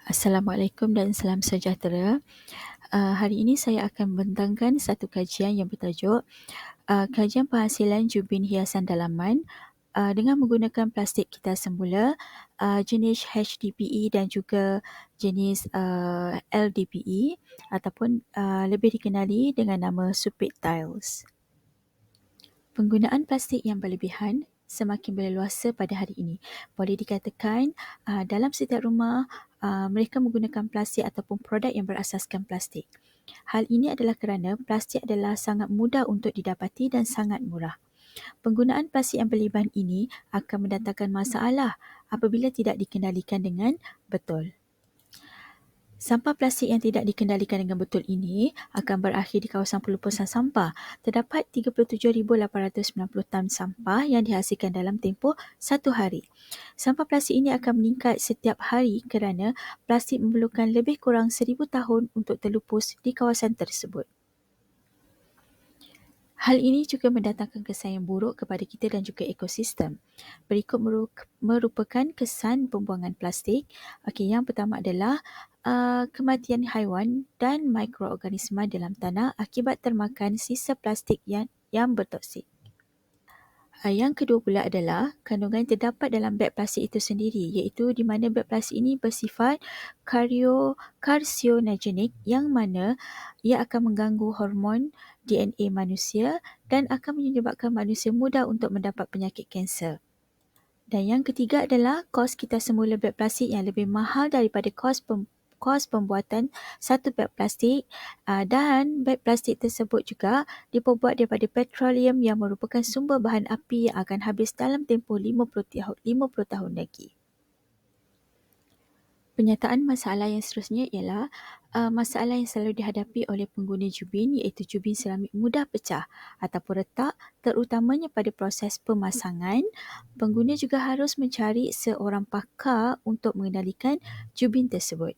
Assalamualaikum dan salam sejahtera. Hari ini saya akan membentangkan satu kajian yang bertajuk Kajian Penghasilan Jubin Hiasan Dalaman dengan menggunakan plastik kita semula, jenis HDPE dan juga jenis LDPE ataupun lebih dikenali dengan nama Supit Tiles. Penggunaan plastik yang berlebihan semakin berleluasa pada hari ini. Boleh dikatakan dalam setiap rumah mereka menggunakan plastik ataupun produk yang berasaskan plastik. Hal ini adalah kerana plastik adalah sangat mudah untuk didapati dan sangat murah. Penggunaan plastik yang berlebihan ini akan mendatangkan masalah apabila tidak dikendalikan dengan betul. Sampah plastik yang tidak dikendalikan dengan betul ini akan berakhir di kawasan pelupusan sampah. Terdapat 37,890 tan sampah yang dihasilkan dalam tempoh satu hari. Sampah plastik ini akan meningkat setiap hari kerana plastik memerlukan lebih kurang 1,000 tahun untuk terlupus di kawasan tersebut. Hal ini juga mendatangkan kesan yang buruk kepada kita dan juga ekosistem. Berikut merupakan kesan pembuangan plastik. Okey, yang pertama adalah kematian haiwan dan mikroorganisma dalam tanah akibat termakan sisa plastik yang bertoksik. Yang kedua pula adalah kandungan yang terdapat dalam beg plastik itu sendiri, iaitu di mana beg plastik ini bersifat carcinogenik yang mana ia akan mengganggu hormon DNA manusia dan akan menyebabkan manusia mudah untuk mendapat penyakit kanser. Dan yang ketiga adalah kos kita semula beg plastik yang lebih mahal daripada kos pembuatan satu beg plastik dan beg plastik tersebut juga diperbuat daripada petroleum yang merupakan sumber bahan api yang akan habis dalam tempoh 50 tahun lagi. Penyataan masalah yang seterusnya ialah masalah yang selalu dihadapi oleh pengguna jubin iaitu jubin seramik mudah pecah ataupun retak, terutamanya pada proses pemasangan. Pengguna juga harus mencari seorang pakar untuk mengendalikan jubin tersebut.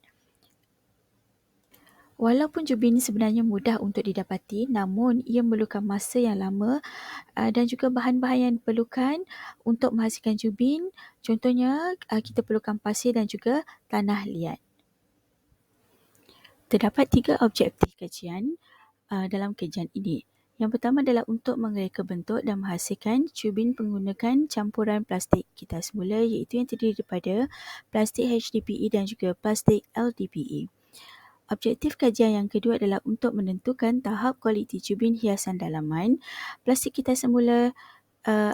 Walaupun jubin sebenarnya mudah untuk didapati, namun ia memerlukan masa yang lama dan juga bahan-bahan yang diperlukan untuk menghasilkan jubin. Contohnya, kita perlukan pasir dan juga tanah liat. Terdapat 3 objektif kajian dalam kajian ini. Yang pertama adalah untuk mengreka bentuk dan menghasilkan jubin menggunakan campuran plastik kita semula iaitu yang terdiri daripada plastik HDPE dan juga plastik LDPE. Objektif kajian yang kedua adalah untuk menentukan tahap kualiti jubin hiasan dalaman. Plastik kita semula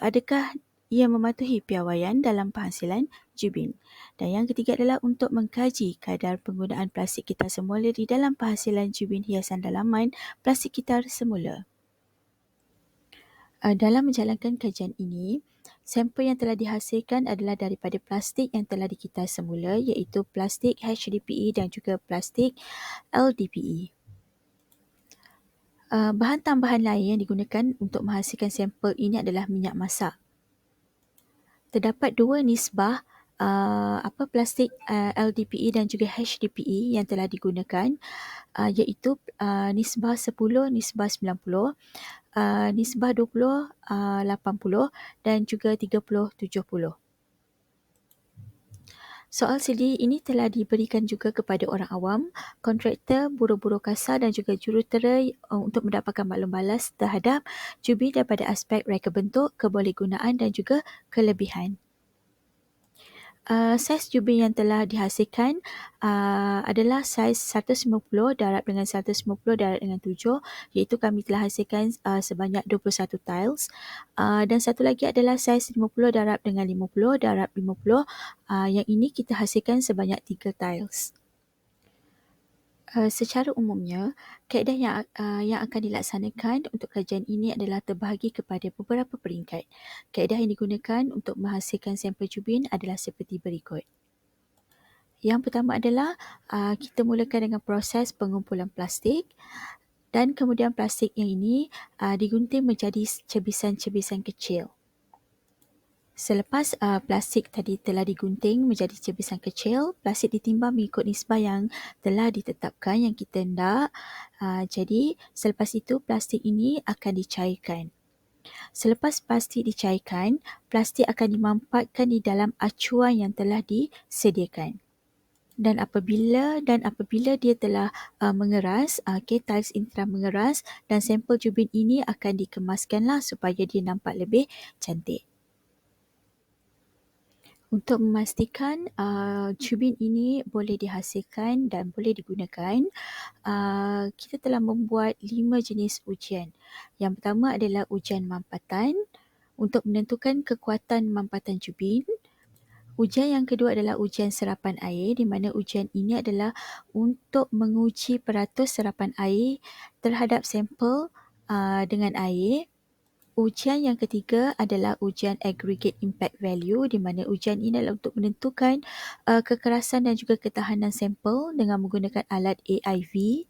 adakah ia mematuhi piawaian dalam penghasilan jubin. Dan yang ketiga adalah untuk mengkaji kadar penggunaan plastik kita semula di dalam penghasilan jubin hiasan dalaman plastik kita semula. Dalam menjalankan kajian ini, sampel yang telah dihasilkan adalah daripada plastik yang telah dikita semula iaitu plastik HDPE dan juga plastik LDPE. Bahan tambahan lain yang digunakan untuk menghasilkan sampel ini adalah minyak masak. Terdapat dua nisbah plastik LDPE dan juga HDPE yang telah digunakan iaitu nisbah 10, nisbah 90, nisbah 20, 80 dan juga 30, 70. Soal CD ini telah diberikan juga kepada orang awam, kontraktor, buruh-buruh kasar dan juga jurutera untuk mendapatkan maklum balas terhadap jubin daripada aspek reka bentuk, kebolehgunaan dan juga kelebihan. Saiz jubin yang telah dihasilkan adalah saiz 150 darab dengan 150 darab dengan 7 iaitu kami telah hasilkan sebanyak 21 tiles dan satu lagi adalah saiz 50 darab dengan 50 darab 50 yang ini kita hasilkan sebanyak 3 tiles. Secara umumnya, kaedah yang akan dilaksanakan untuk kajian ini adalah terbahagi kepada beberapa peringkat. Kaedah yang digunakan untuk menghasilkan sampel jubin adalah seperti berikut. Yang pertama adalah kita mulakan dengan proses pengumpulan plastik dan kemudian plastik yang ini digunting menjadi cebisan-cebisan kecil. Selepas plastik tadi telah digunting menjadi cebisan kecil, plastik ditimbang mengikut nisbah yang telah ditetapkan yang kita hendak. Jadi selepas itu plastik ini akan dicairkan. Selepas plastik dicairkan, plastik akan dimampatkan di dalam acuan yang telah disediakan. Dan apabila dia telah mengeras, tiles ini telah mengeras, dan sampel jubin ini akan dikemaskanlah supaya dia nampak lebih cantik. Untuk memastikan jubin ini boleh dihasilkan dan boleh digunakan, kita telah membuat 5 jenis ujian. Yang pertama adalah ujian mampatan untuk menentukan kekuatan mampatan jubin. Ujian yang kedua adalah ujian serapan air, di mana ujian ini adalah untuk menguji peratus serapan air terhadap sampel dengan air. Ujian yang ketiga adalah ujian aggregate impact value, di mana ujian ini adalah untuk menentukan kekerasan dan juga ketahanan sampel dengan menggunakan alat AIV.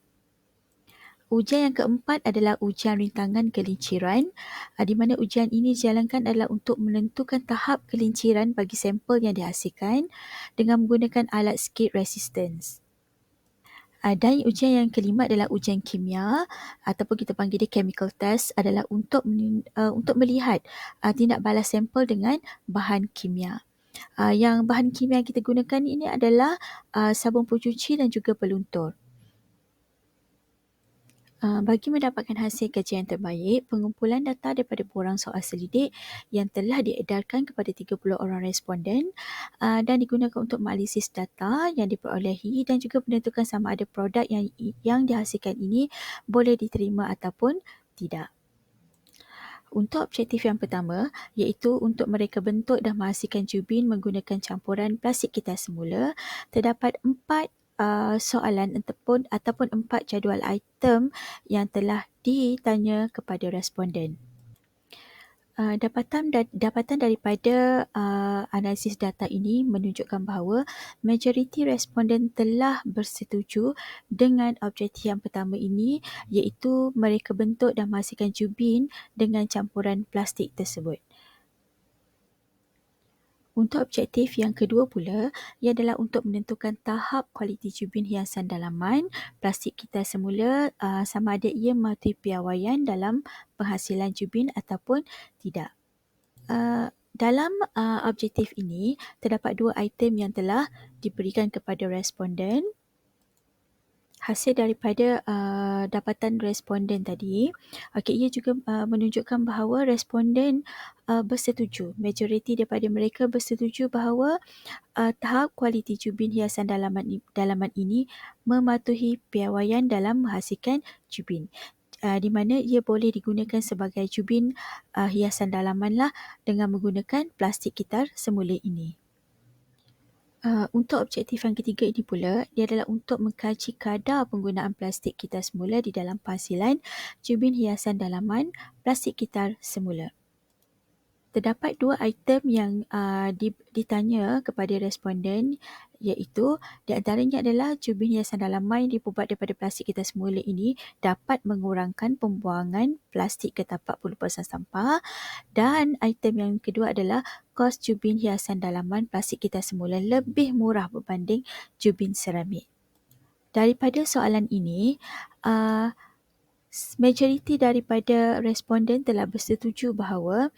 Ujian yang keempat adalah ujian rintangan kelinciran, di mana ujian ini dijalankan adalah untuk menentukan tahap kelinciran bagi sampel yang dihasilkan dengan menggunakan alat skid resistance. Dan ujian yang kelima adalah ujian kimia ataupun kita panggil dia chemical test, adalah untuk melihat tindak balas sampel dengan bahan kimia. Yang bahan kimia yang kita gunakan ini adalah sabun pencuci dan juga peluntur. Bagi mendapatkan hasil kajian terbaik, pengumpulan data daripada borang soal selidik yang telah diedarkan kepada 30 orang responden dan digunakan untuk menganalisis data yang diperolehi dan juga menentukan sama ada produk yang dihasilkan ini boleh diterima ataupun tidak. Untuk objektif yang pertama, iaitu untuk mereka bentuk dan menghasilkan jubin menggunakan campuran plastik kitas semula, terdapat 4 soalan ataupun 4 jadual item yang telah ditanya kepada responden. Dapatan daripada analisis data ini menunjukkan bahawa majoriti responden telah bersetuju dengan objektif yang pertama ini, iaitu mereka bentuk dan menghasilkan jubin dengan campuran plastik tersebut. Untuk objektif yang kedua pula, ia adalah untuk menentukan tahap kualiti jubin hiasan dalaman plastik kitas semula, sama ada ia mematuhi piawaian dalam penghasilan jubin ataupun tidak. Dalam objektif ini, terdapat 2 item yang telah diberikan kepada responden. Hasil daripada dapatan responden tadi, ia juga menunjukkan bahawa responden bersetuju. Majoriti daripada mereka bersetuju bahawa tahap kualiti jubin hiasan dalaman ini mematuhi piawaian dalam menghasilkan jubin. Di mana ia boleh digunakan sebagai jubin hiasan dalaman lah dengan menggunakan plastik kitar semula ini. Untuk objektif yang ketiga ini pula, dia adalah untuk mengkaji kadar penggunaan plastik kitar semula di dalam penghasilan jubin hiasan dalaman plastik kitar semula. Terdapat 2 item yang ditanya kepada responden, iaitu di antaranya adalah jubin hiasan dalaman yang dibuat daripada plastik kitar semula ini dapat mengurangkan pembuangan plastik ke tapak 40% sampah, dan item yang kedua adalah kos jubin hiasan dalaman plastik kitar semula lebih murah berbanding jubin seramik. Daripada soalan ini, majoriti daripada responden telah bersetuju bahawa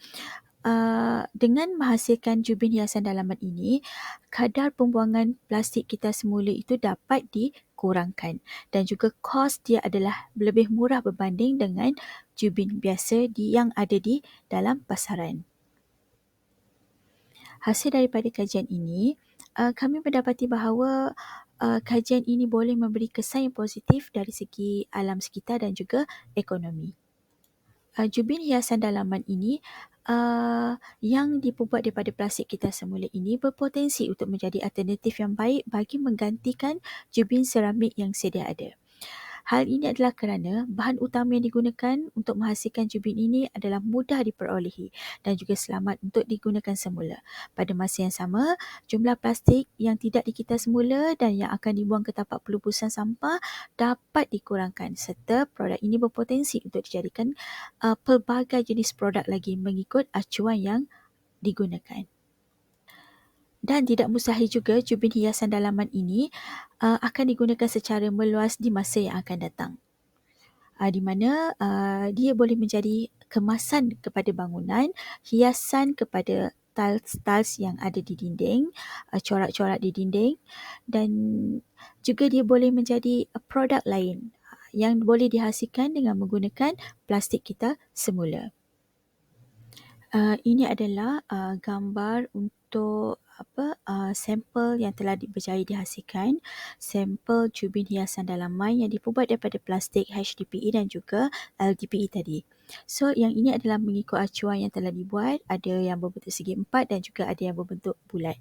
dengan menghasilkan jubin hiasan dalaman ini, kadar pembuangan plastik kitar semula itu dapat dikurangkan dan juga kos dia adalah lebih murah berbanding dengan jubin biasa yang ada di dalam pasaran. Hasil daripada kajian ini, kami mendapati bahawa kajian ini boleh memberi kesan yang positif dari segi alam sekitar dan juga ekonomi. Jubin hiasan dalaman ini yang dibuat daripada plastik kitar semula ini berpotensi untuk menjadi alternatif yang baik bagi menggantikan jubin seramik yang sedia ada. Hal ini adalah kerana bahan utama yang digunakan untuk menghasilkan jubin ini adalah mudah diperolehi dan juga selamat untuk digunakan semula. Pada masa yang sama, jumlah plastik yang tidak dikitar semula dan yang akan dibuang ke tapak pelubusan sampah dapat dikurangkan, serta produk ini berpotensi untuk dijadikan pelbagai jenis produk lagi mengikut acuan yang digunakan. Dan tidak mustahil juga jubin hiasan dalaman ini akan digunakan secara meluas di masa yang akan datang. Di mana dia boleh menjadi kemasan kepada bangunan, hiasan kepada tiles-tiles yang ada di dinding, corak-corak di dinding, dan juga dia boleh menjadi produk lain yang boleh dihasilkan dengan menggunakan plastik kita semula. Ini adalah gambar untuk sampel yang telah berjaya dihasilkan, sampel jubin hiasan dalaman yang diperbuat daripada plastik HDPE dan juga LDPE tadi. So, yang ini adalah mengikut acuan yang telah dibuat, ada yang berbentuk segi empat dan juga ada yang berbentuk bulat.